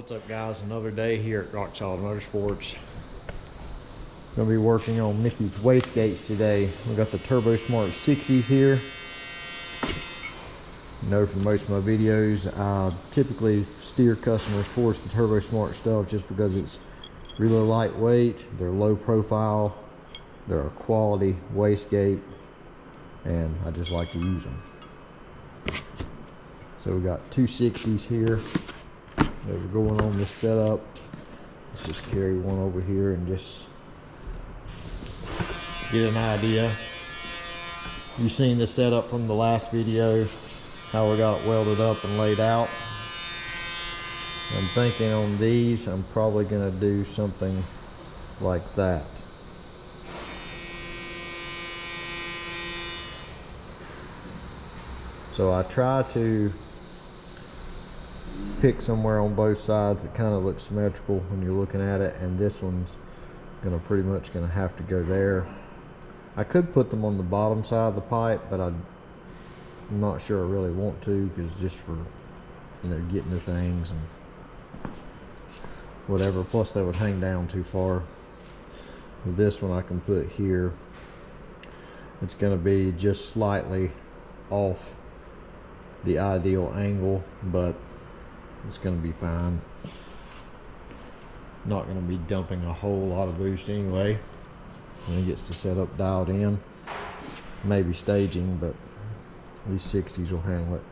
What's up, guys? Another day here at Rock Solid Motorsports. Gonna be working on Mickey's Wastegates today. We got the Turbo Smart 60s here. You know, from most of my videos, I typically steer customers towards the Turbo Smart stuff just because it's really lightweight, they're low profile, they're a quality wastegate, and I just like to use them. So we got two 60s here that are going on this setup. Let's just carry one over here and just get an idea. You've seen the setup from the last video, how we got it welded up and laid out. I'm thinking on these, I'm probably gonna do something like that. So I try to pick somewhere on both sides that kind of looks symmetrical when you're looking at it, and this one's pretty much gonna have to go there. I could put them on the bottom side of the pipe, but I'm not sure I really want to, because just for, you know, getting to things and whatever, plus they would hang down too far. With this one I can put here. It's gonna be just slightly off the ideal angle, but it's going to be fine. Not going to be dumping a whole lot of boost anyway when it gets the setup dialed in. Maybe staging, but these 60s will handle it.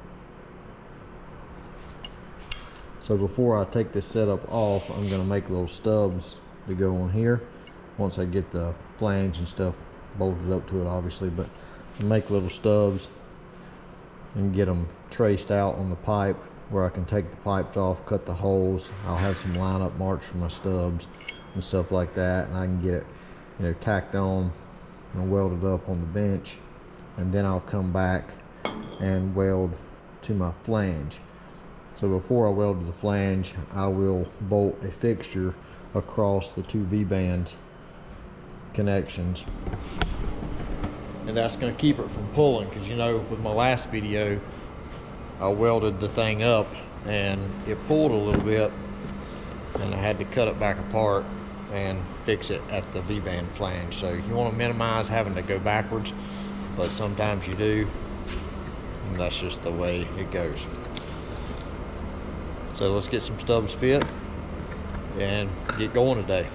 So before I take this setup off, I'm going to make little stubs to go on here once I get the flange and stuff bolted up to it, obviously, but I'll make little stubs and get them traced out on the pipe where I can take the pipes off, cut the holes. I'll have some lineup marks for my stubs and stuff like that, and I can get it, you know, tacked on and welded up on the bench, and then I'll come back and weld to my flange. So before I weld to the flange, I will bolt a fixture across the two V-band connections, and that's going to keep it from pulling, because, you know, with my last video I welded the thing up and it pulled a little bit, and I had to cut it back apart and fix it at the V-band flange. So you want to minimize having to go backwards, but sometimes you do, and that's just the way it goes. So let's get some stubs fit and get going today.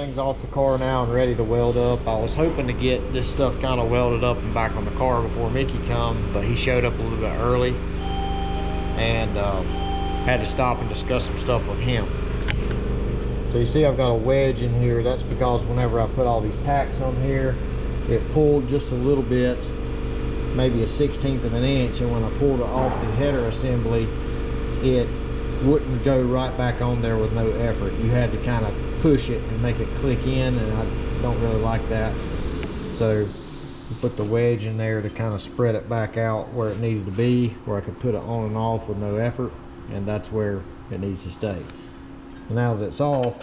everything's off the car now and ready to weld up. I was hoping to get this stuff kind of welded up and back on the car before Mickey come, but he showed up a little bit early, and had to stop and discuss some stuff with him. So you see I've got a wedge in here. That's because whenever I put all these tacks on here, it pulled just a little bit, maybe a 1/16 of an inch, and when I pulled it off the header assembly, it wouldn't go right back on there with no effort. You had to kind of push it and make it click in, and I don't really like that. So we put the wedge in there to kind of spread it back out where it needed to be, where I could put it on and off with no effort, and that's where it needs to stay. And now that it's off,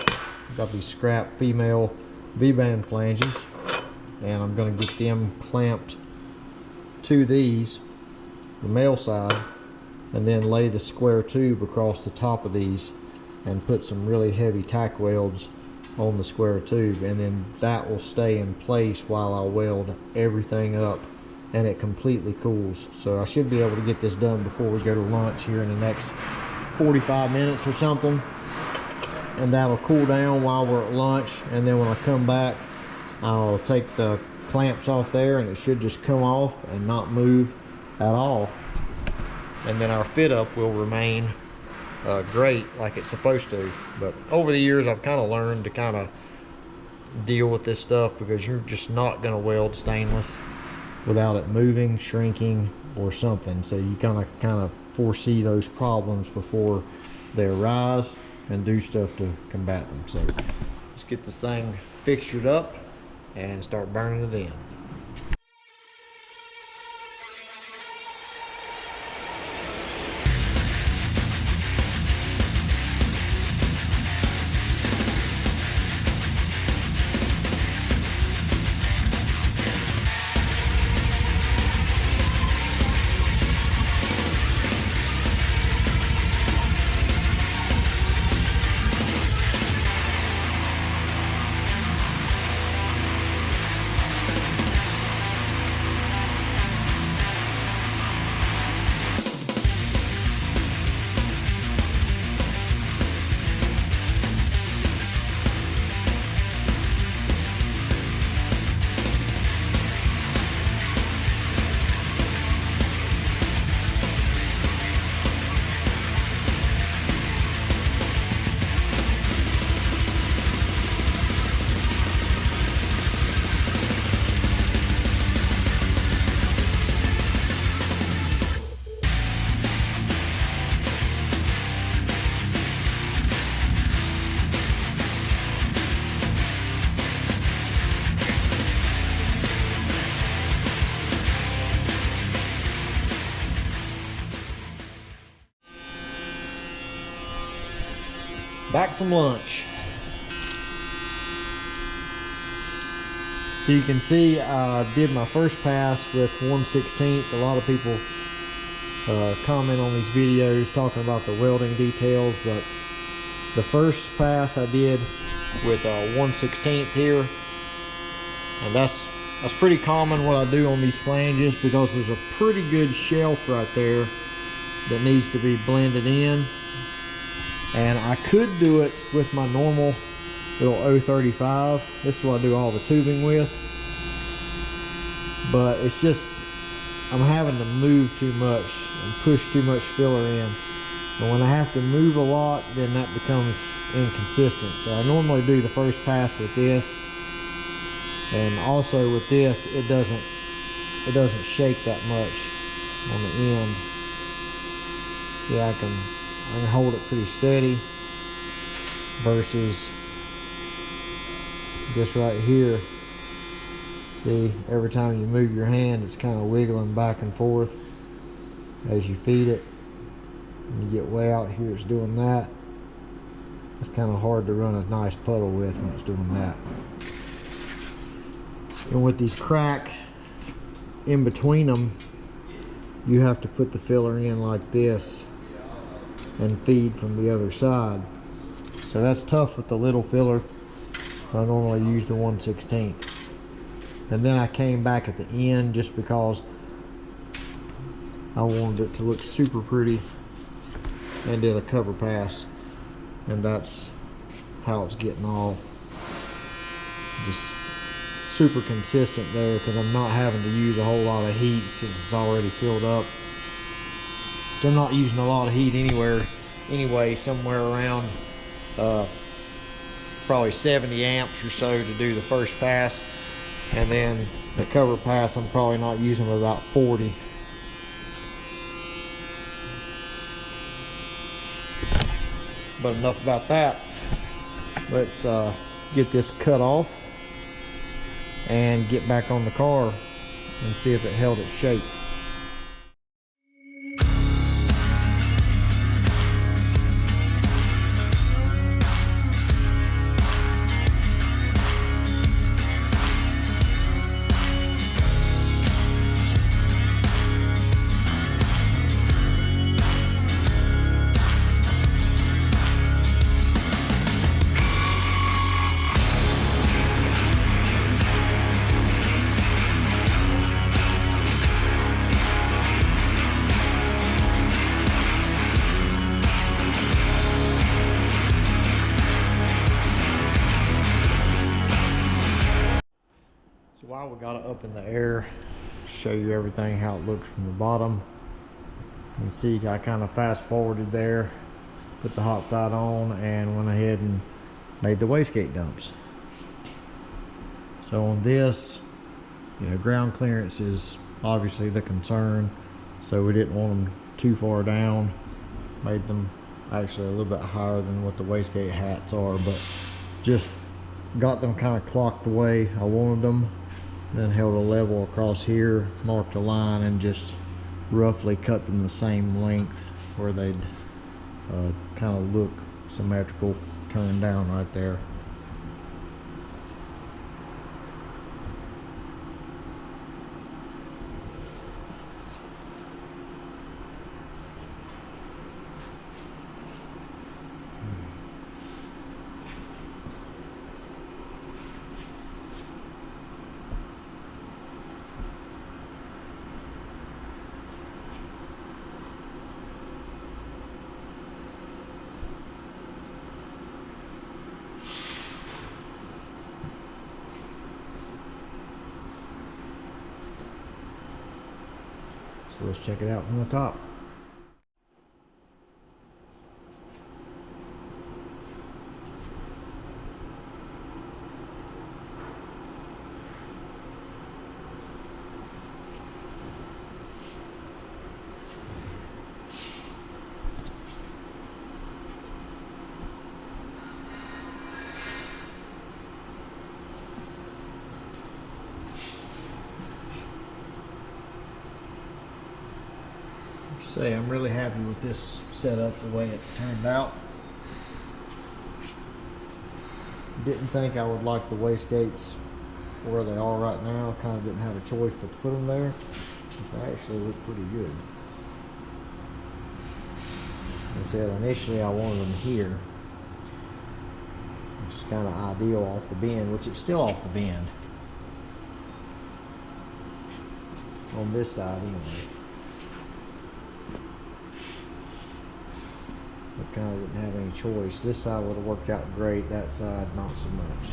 I've got these scrap female V-band flanges, and I'm going to get them clamped to these, the male side, and then lay the square tube across the top of these and put some really heavy tack welds on the square tube, and then that will stay in place while I weld everything up and it completely cools. So I should be able to get this done before we go to lunch here in the next 45 minutes or something, and that'll cool down while we're at lunch, and then when I come back I'll take the clamps off there and it should just come off and not move at all, and then our fit up will remain great like it's supposed to. But over the years I've kind of learned to kind of deal with this stuff, because you're just not going to weld stainless without it moving, shrinking, or something. So you kind of foresee those problems before they arise and do stuff to combat them. So let's get this thing fixtured up and start burning it in. Back from lunch. So you can see I did my first pass with 1/16. A lot of people comment on these videos talking about the welding details, but the first pass I did with 1/16 here, and that's pretty common what I do on these flanges, because there's a pretty good shelf right there that needs to be blended in. And I could do it with my normal little 035. This is what I do all the tubing with. But it's just, I'm having to move too much and push too much filler in. And when I have to move a lot, then that becomes inconsistent. So I normally do the first pass with this. And also with this, it doesn't shake that much on the end. Yeah, I can hold it pretty steady, versus this right here. See, every time you move your hand, it's kind of wiggling back and forth as you feed it. When you get way out here, it's doing that. It's kind of hard to run a nice puddle with when it's doing that. And with these crack in between them, you have to put the filler in like this and feed from the other side. So that's tough with the little filler. I normally use the 1/16. And then I came back at the end just because I wanted it to look super pretty, and did a cover pass, and that's how it's getting all just super consistent there because I'm not having to use a whole lot of heat since it's already filled up. So I'm not using a lot of heat anyway, somewhere around probably 70 amps or so to do the first pass, and then the cover pass I'm probably not using about 40. But enough about that. Let's get this cut off and get back on the car and see if it held its shape. While we got it up in the air, show you everything how it looks from the bottom. You can see I kind of fast forwarded there, put the hot side on, and went ahead and made the wastegate dumps. So on this, you know, ground clearance is obviously the concern, so we didn't want them too far down. Made them actually a little bit higher than what the wastegate hats are, but just got them kind of clocked the way I wanted them. Then held a level across here, marked a line, and just roughly cut them the same length where they'd kind of look symmetrical, turned down right there. So let's check it out from the top. Say I'm really happy with this setup the way it turned out. Didn't think I would like the wastegates where they are right now. Kind of didn't have a choice but to put them there. They actually look pretty good. Like I said, initially I wanted them here, which is kind of ideal off the bend, which it's still off the bend on this side anyway. But kind of didn't have any choice. This side would have worked out great, that side not so much.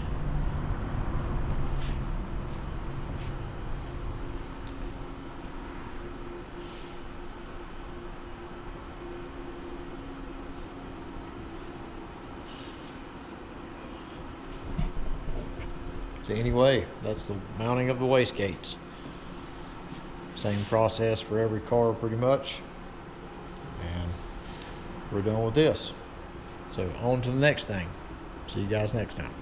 So anyway, that's the mounting of the wastegates. Same process for every car pretty much. And we're done with this. So on to the next thing. See you guys next time.